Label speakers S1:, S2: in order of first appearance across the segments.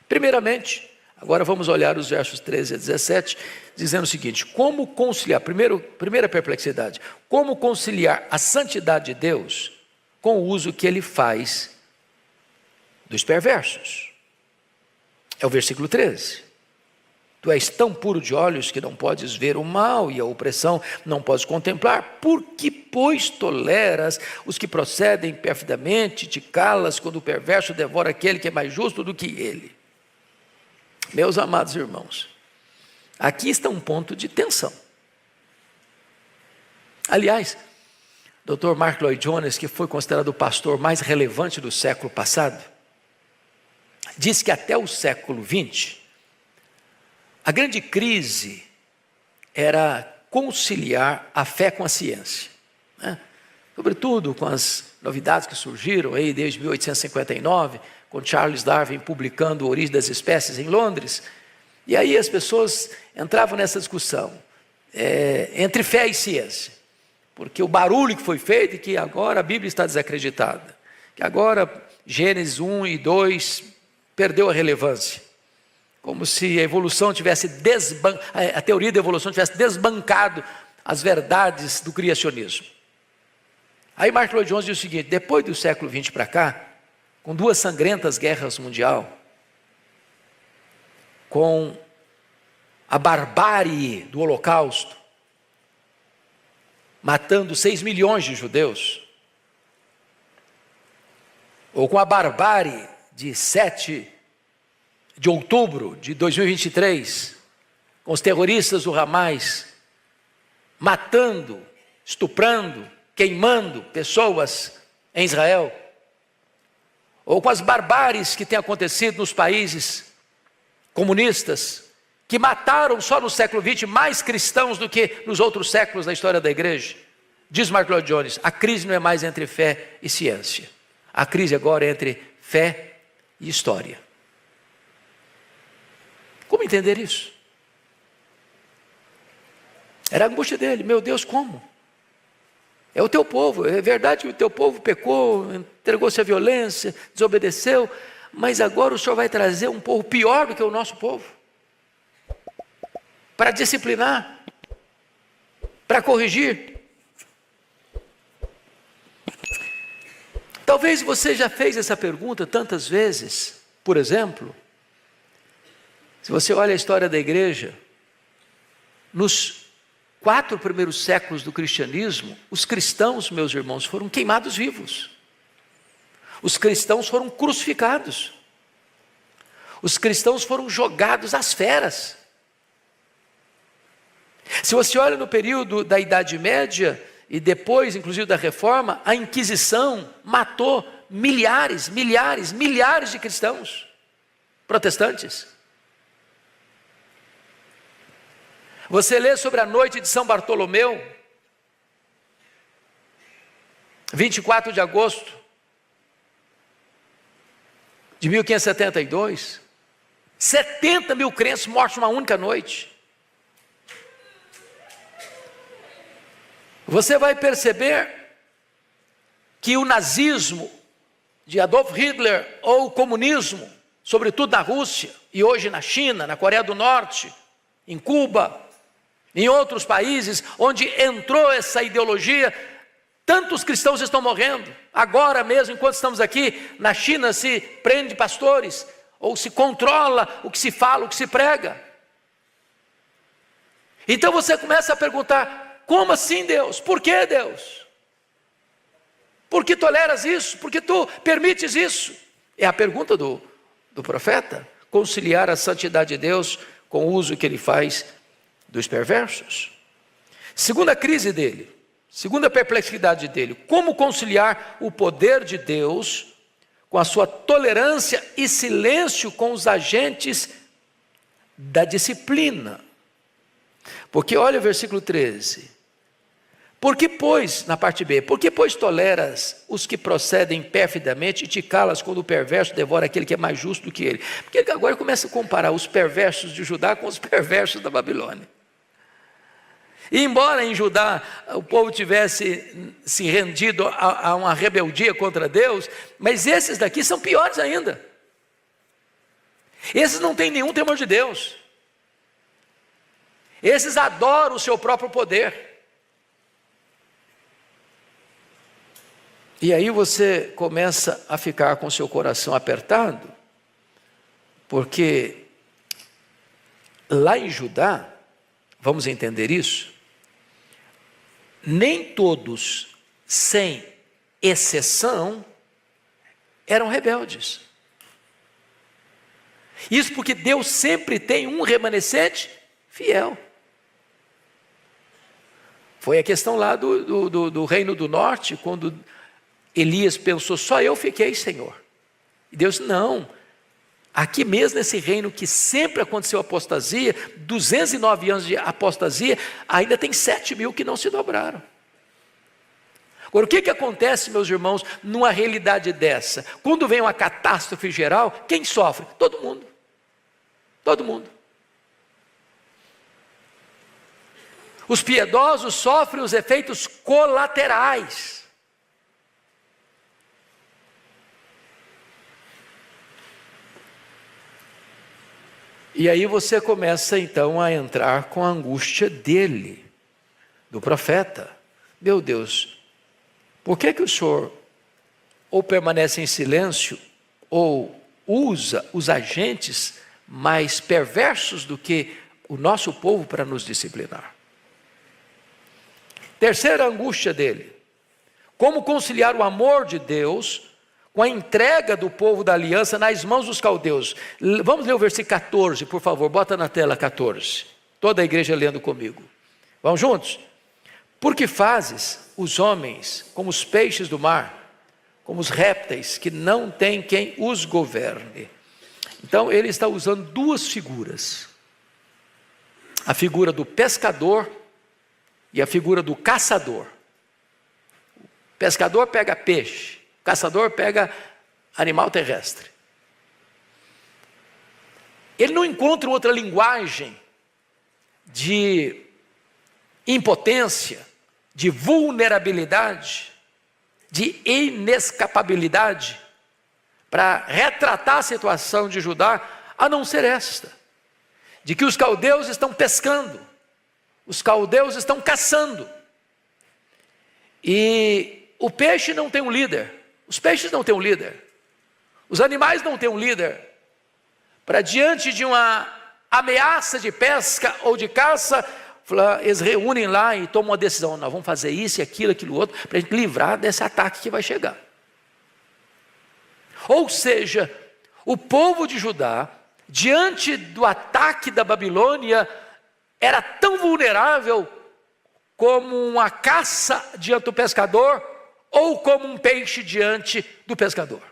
S1: Primeiramente, agora vamos olhar os versos 13 a 17, dizendo o seguinte: como conciliar, primeira perplexidade, como conciliar a santidade de Deus com o uso que ele faz dos perversos? É o versículo 13. Tu és tão puro de olhos que não podes ver o mal e a opressão não podes contemplar. Por que, pois, toleras os que procedem perfidamente, te calas quando o perverso devora aquele que é mais justo do que ele? Meus amados irmãos, aqui está um ponto de tensão. Aliás, Dr. Mark Lloyd Jones, que foi considerado o pastor mais relevante do século passado, diz que até o século XX, a grande crise era conciliar a fé com a ciência, né? Sobretudo com as novidades que surgiram aí desde 1859, com Charles Darwin publicando A Origem das Espécies em Londres. E aí as pessoas entravam nessa discussão entre fé e ciência, porque o barulho que foi feito é que agora a Bíblia está desacreditada, que agora Gênesis 1 e 2 perdeu a relevância, como se a evolução tivesse a teoria da evolução tivesse desbancado as verdades do criacionismo. Aí Mark Lloyd Jones diz o seguinte: depois do século XX para cá, com duas sangrentas guerras mundiais, com a barbárie do Holocausto, matando 6 milhões de judeus, ou com a barbárie de 7 de outubro de 2023, com os terroristas do Hamas, matando, estuprando, queimando pessoas em Israel, ou com as barbáries que têm acontecido nos países comunistas, que mataram só no século XX mais cristãos do que nos outros séculos da história da igreja. Diz Mark Lloyd Jones, a crise não é mais entre fé e ciência, a crise agora é entre fé e história. Como entender isso? Era a angústia dele. Meu Deus, como? É o teu povo, é verdade que o teu povo pecou, entregou-se à violência, desobedeceu, mas agora o Senhor vai trazer um povo pior do que o nosso povo, para disciplinar, para corrigir. Talvez você já fez essa pergunta tantas vezes. Por exemplo, se você olha a história da igreja, nos 4 primeiros séculos do cristianismo, os cristãos, meus irmãos, foram queimados vivos. Os cristãos foram crucificados. Os cristãos foram jogados às feras. Se você olha no período da Idade Média e depois, inclusive, da Reforma, a Inquisição matou milhares de cristãos protestantes. Você lê sobre a noite de São Bartolomeu, 24 de agosto de 1572, 70 mil crentes mortos numa única noite. Você vai perceber que o nazismo de Adolf Hitler, ou o comunismo, sobretudo na Rússia, e hoje na China, na Coreia do Norte, em Cuba, em outros países onde entrou essa ideologia, tantos cristãos estão morrendo. Agora mesmo, enquanto estamos aqui, na China se prende pastores, ou se controla o que se fala, o que se prega. Então você começa a perguntar, como assim, Deus? Por que, Deus? Por que toleras isso? Por que tu permites isso? É a pergunta do profeta, conciliar a santidade de Deus com o uso que ele faz dos perversos. Segunda crise dele, segunda perplexidade dele, como conciliar o poder de Deus com a sua tolerância e silêncio com os agentes da disciplina. Porque olha o versículo 13, por que pois, na parte B, por que pois toleras os que procedem perfidamente e te calas quando o perverso devora aquele que é mais justo do que ele? Porque ele agora começa a comparar os perversos de Judá com os perversos da Babilônia. E embora em Judá o povo tivesse se rendido a uma rebeldia contra Deus, mas esses daqui são piores ainda. Esses não têm nenhum temor de Deus. Esses adoram o seu próprio poder. E aí você começa a ficar com o seu coração apertado, porque lá em Judá, vamos entender isso, nem todos, sem exceção, eram rebeldes. Isso porque Deus sempre tem um remanescente fiel. Foi a questão lá do reino do norte, quando Elias pensou, só eu fiquei, Senhor. E Deus, não, aqui mesmo nesse reino que sempre aconteceu apostasia, 209 anos de apostasia, ainda tem 7.000 que não se dobraram. Agora, o que acontece, meus irmãos, numa realidade dessa? Quando vem uma catástrofe geral, quem sofre? Todo mundo. Todo mundo. Os piedosos sofrem os efeitos colaterais. E aí você começa então a entrar com a angústia dele, do profeta. Meu Deus, por que o Senhor ou permanece em silêncio ou usa os agentes mais perversos do que o nosso povo para nos disciplinar? Terceira angústia dele: como conciliar o amor de Deus com a entrega do povo da aliança nas mãos dos caldeus. Vamos ler o versículo 14, por favor, bota na tela 14, toda a igreja lendo comigo, vamos juntos? Porque fazes os homens como os peixes do mar, como os répteis que não tem quem os governe. Então ele está usando duas figuras, a figura do pescador e a figura do caçador. O pescador pega peixe, o caçador pega animal terrestre. Ele não encontra outra linguagem de impotência, de vulnerabilidade, de inescapabilidade para retratar a situação de Judá, a não ser esta, de que os caldeus estão pescando, os caldeus estão caçando, e o peixe não tem um líder, os peixes não têm um líder, os animais não têm um líder, para diante de uma ameaça de pesca ou de caça, eles reúnem lá e tomam uma decisão, nós vamos fazer isso, aquilo outro, para a gente livrar desse ataque que vai chegar. Ou seja, o povo de Judá, diante do ataque da Babilônia, era tão vulnerável como uma caça diante do pescador, ou como um peixe diante do pescador.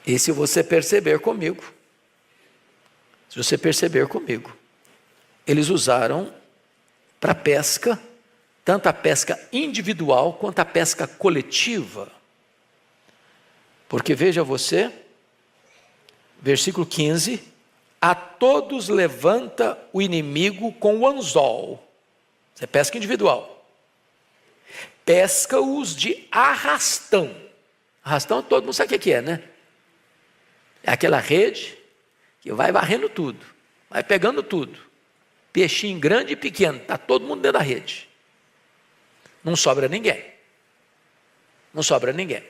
S1: E se você perceber comigo, eles usaram para pesca, tanto a pesca individual quanto a pesca coletiva. Porque veja você, versículo 15, a todos levanta o inimigo com o anzol. Isso é pesca individual. Pesca-os de arrastão. Arrastão todo mundo sabe o que é, né? É aquela rede que vai varrendo tudo, vai pegando tudo. Peixinho grande e pequeno, está todo mundo dentro da rede. Não sobra ninguém. Não sobra ninguém.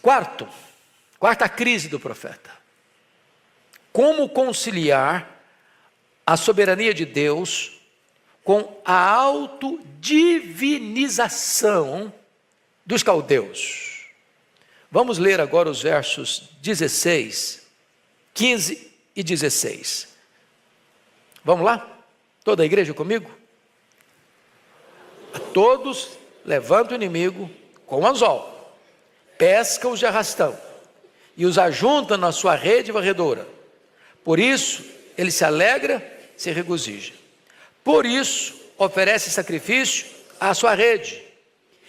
S1: Quarta crise do profeta. Como conciliar a soberania de Deus com a autodivinização dos caldeus? Vamos ler agora os versos 16, 15 e 16. Vamos lá? Toda a igreja comigo? A todos levanta o inimigo com o anzol, pesca-os de arrastão e os ajunta na sua rede varredora. Por isso ele se alegra, se regozija. Por isso oferece sacrifício à sua rede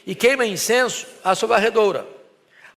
S1: e queima incenso à sua varredora.